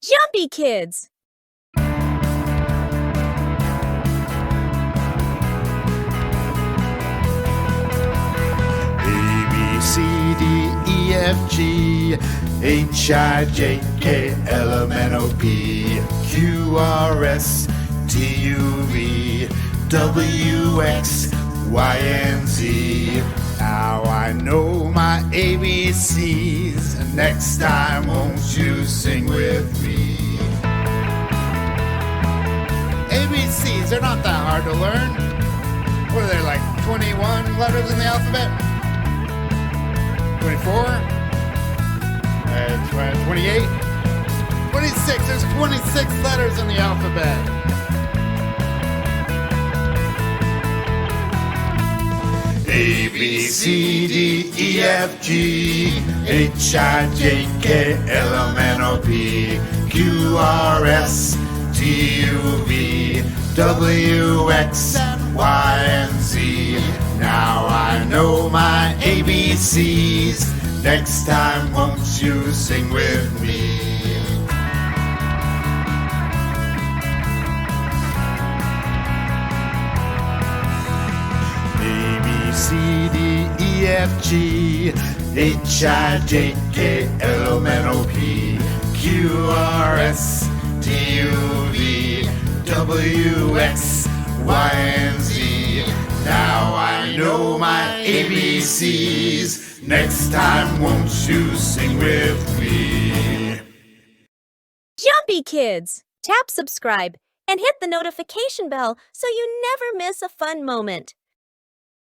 Jumpy Kids! A, B, C, D, E, F, G, H, I, J, K, L, M, N, O, P, Q, R, S, T, U, V, W, X, Y, and Z. Now I know my ABCs. Next time, won't you sing with me? ABCs, they're not that hard to learn. What are there, like 21 letters in the alphabet? 24? 28? 26, there's 26 letters in the alphabet. A, B, C, D, E, F, G, H, I, J, K, L, M, N, O, P, Q, R, S, T, U, V, W, X, Y, and Z. Now I know my ABCs. Next time, won't you sing with me? C, D, E, F, G, H, I, J, K, L, M, N, O, P, Q, R, S, T, U, V, W, X, Y, and Z. Now I know my ABCs. Next time, won't you sing with me? Jumpy Kids! Tap subscribe and hit the notification bell so you never miss a fun moment.